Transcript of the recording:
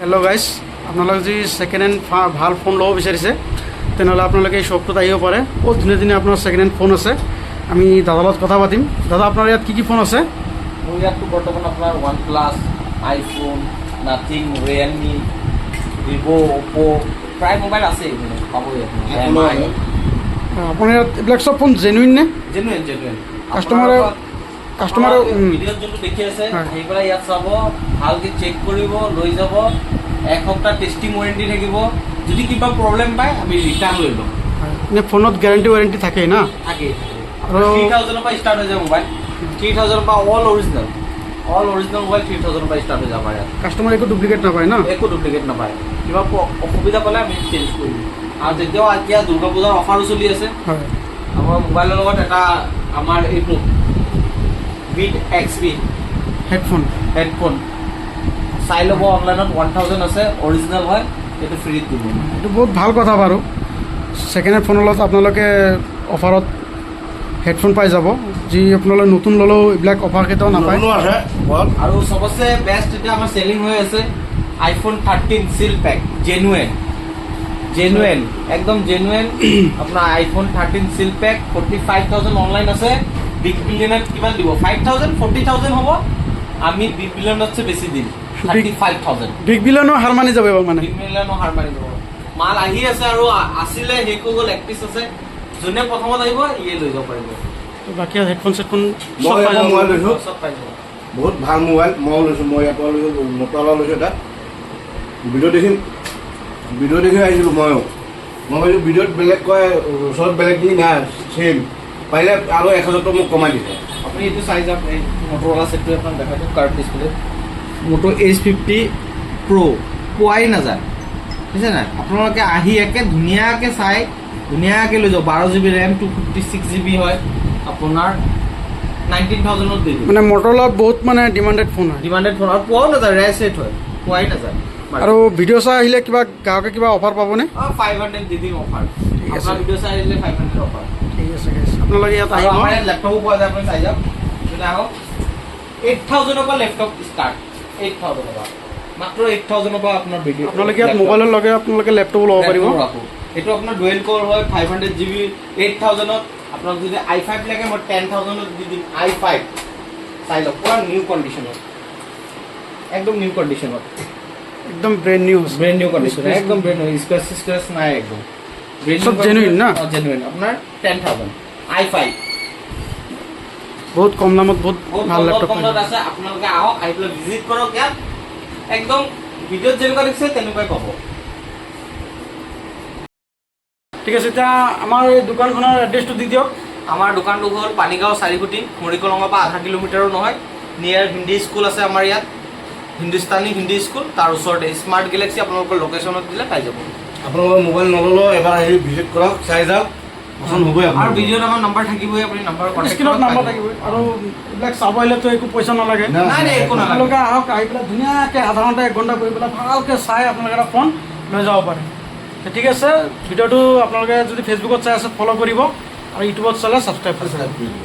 Hello' guys, আপোনালোকে যদি second hand ভাল ফোন ল'ব বিচাৰিছে তেনেহ'লে আপোনালোকে এই শ্বপটোত আহিব পাৰে। বহুত ধুনীয়া ধুনীয়া আপোনাৰ ছেকেণ্ড হেণ্ড ফোন আছে। আমি দাদাৰ লগত কথা পাতিম। দাদা, আপোনাৰ ইয়াত কি ফোন আছে? মোৰ ইয়াততো বৰ্তমান আপোনাৰ OnePlus, iPhone, Nothing, Realme, Vivo', Oppo' প্ৰায় মোবাইল আছে এইখিনি পাবই আপুনি। আপোনাৰ ইয়াত এইবিলাক চব ফোন জেনুইন নে? জেনুইন কাষ্টমাৰে ভিডিঅ'ত যোনটো দেখি আছে আহি পেলাই ইয়াত চাব, ভালকৈ চেক কৰিব, লৈ যাব। এসপ্তাহ টেষ্টিং ৱাৰেণ্টি থাকিব। যদি কিবা প্ৰব্লেম পায় আমি ৰিটাৰ্ণ লৈ ল'ম। এনে ফোনত গেৰাণ্টি ৱাৰেণ্টি থাকেই না? থাকেই। আৰু 3000ৰ পৰা ষ্টাৰ্ট হৈ যায় মোবাইল। 3000ৰ পৰা অল অৰিজিনেল মোবাইল 3000ৰ পৰা ষ্টাৰ্ট হৈ যাব ইয়াত। কাষ্টমাৰ একো ডুপ্লিকেট নাপায় না? একো ডুপ্লিকেট নাপায়। কিবা অসুবিধা পালে আমি চেঞ্জ কৰিম। আৰু তেতিয়াও এতিয়া দুৰ্গা পূজাৰ অফাৰো চলি আছে। হয়, আমাৰ মোবাইলৰ লগত এটা আমাৰ এইটো বিট XP হেডফোন চাই ল'ব। অনলাইনত 1000 আছে, অৰিজিনেল হয়, সেইটো ফ্ৰীত দিব। এইটো বহুত ভাল কথা বাৰু। ছেকেণ্ড হেণ্ড ফোনৰ লগত আপোনালোকে অফাৰত হেডফোন পাই যাব, যি আপোনালোকে নতুন ল'লেও এইবিলাক অফাৰ কেতিয়াও নাপায়। আৰু চবচে বেষ্ট এতিয়া আমাৰ চেলিং হৈ আছে আইফোন 13 চিল পেক। জেনুৱেন একদম জেনুৱেন আপোনাৰ আইফোন 13 চিল পেক 45,000 অনলাইন আছে। বিগ বিলিয়নত কিমান দিব? 5,000 40,000 হ'ব। আমি বিগ বিলিয়নতছে বেছি দিম 35,000। বিগ বিলিয়নো হাৰ মানি যাব মানে? বিগ বিলিয়নো হাৰ মাৰি যাব। মাল আহি আছে আৰু আছিলে, শেষ হৈ গ'ল। 1 পিচ আছে। যোনে প্ৰথমত আহিব ইয়ে লৈ যাব পাৰিব। বাকী হেডফোন চেডফোন মোবাইল লৈছোঁ, চব পাই যাব। বহুত ভাল মোবাইল। ময়ো লৈছোঁ, মই ইয়াৰ পৰা লৈছোঁ, মটৰলা লৈছোঁ এটা। ভিডিঅ' দেখি আহিছিলোঁ ময়ো। মই ভাবিছোঁ ভিডিঅ'ত বেলেগ কয়, ওচৰত বেলেগখিনি নাই, ছেইম। পাৰিলে আৰু 1000 টকা মোক কমাই দিছে। আপুনি এইটো চাই যাওক, এই মটৰলা ছেটটো আপোনাক দেখাই দিওঁ। কাৰ্ভ ডিছপ্লে মটো H50 Pro পোৱাই নাযায়, বুজিছে নাই? আপোনালোকে আহি একে ধুনীয়াকৈ চাই ধুনীয়াকৈ লৈ যাওক। 12GB ৰেম, 256 GB হয়। আপোনাৰ 19,000ত দি দিম। মানে মটৰলা বহুত মানে ডিমাণ্ডেড ফোন হয়। ডিমাণ্ডেড ফোন আৰু পোৱাও নাযায়, ৰেয়াৰ ছেট হয়, পোৱাই নাযায়। আৰু ভিডিঅ' চাই আহিলে কিবা গ্ৰাহকে কিবা অফাৰ পাবনে? 500 দি দিম অফাৰ। ঠিক আছে। আপোনাৰ ভিডিঅ' চাই আহিলে 500 অফাৰ। ঠিক আছে গাইজ, আপোনালোকে ইয়াত আৰু আহিব। আমাৰ ইয়াত লেপটপো পোৱা যায়, আপুনি চাই যাওক। যদি আহক 8,000ৰ পৰা লেপটপ ষ্টাৰ্ট। 8,000ৰ পৰা মাত্ৰ 8,000ৰ পৰা আপোনাৰ ভিডিঅ'। আপোনালোকে ইয়াত মোবাইলৰ লগে আপোনালোকে লেপটপো ল'ব পাৰিব। এইটো আপোনাৰ ডুৱেল ক'ৰ হয়, 500GB 8,000ত। আপোনাক যদি i5 লাগে মই 10,000ত দি দিম। i5 চাই লওক, পুৰা নিউ কণ্ডিশ্যনত, একদম নিউ কণ্ডিশ্যনত, একদম ব্ৰেণ্ড নিউ কণ্ডিশ্যন, একদম ব্ৰেণ্ড নিউ। স্ক্ৰেচ নাই, একদম চব জেনুইন না? জেনুইন। আপোনাৰ 10,000 i5 বহুত কম দামত বহুত ভাল লেপটপ আছে। আপোনালোকে আহক, আহি পেলাই ভিজিট কৰক ইয়াত। একদম ভিডিঅ'ত যেনেকুৱা দেখিছে তেনেকুৱাই পাব। ঠিক আছে, এতিয়া আমাৰ এই দোকানখনৰ এড্ৰেছটো দি দিয়ক। আমাৰ দোকানটো হ'ল পানীগাঁও 4 খুঁটি, মৰিকলঙৰ পৰা আধা কিলোমিটাৰো নহয়। নিয়াৰ হিন্দী স্কুল আছে আমাৰ ইয়াত, হিন্দুস্তানী হিন্দী স্কুল, তাৰ ওচৰতে স্মাৰ্ট গেলেক্সি। আপোনালোকৰ লোকেশ্যনত দিলে পাই যাব। আপোনালোকৰ মোবাইল নল'লেও এবাৰ আহি ভিজিট কৰক, চাই যাওক, পচন্দ হ'বই। আৰু ভিডিঅ'ত আমাৰ নাম্বাৰ থাকিবই, আপুনি নাম্বাৰ স্ক্ৰীণত নাম্বাৰ থাকিবই। আৰু এইবিলাক চাব আহিলেতো একো পইচা নালাগে। নাই একো নালাগে। আপোনালোকে আহক, আহি পেলাই ধুনীয়াকৈ আধা ঘণ্টা 1 ঘণ্টা কৰি পেলাই ভালকৈ চাই আপোনালোকে এটা ফোন লৈ যাব পাৰে। ঠিক আছে, ভিডিঅ'টো আপোনালোকে যদি ফেচবুকত চাই আছে ফ'ল' কৰিব, আৰু ইউটিউবত চালে ছাবস্ক্ৰাইব কৰিব।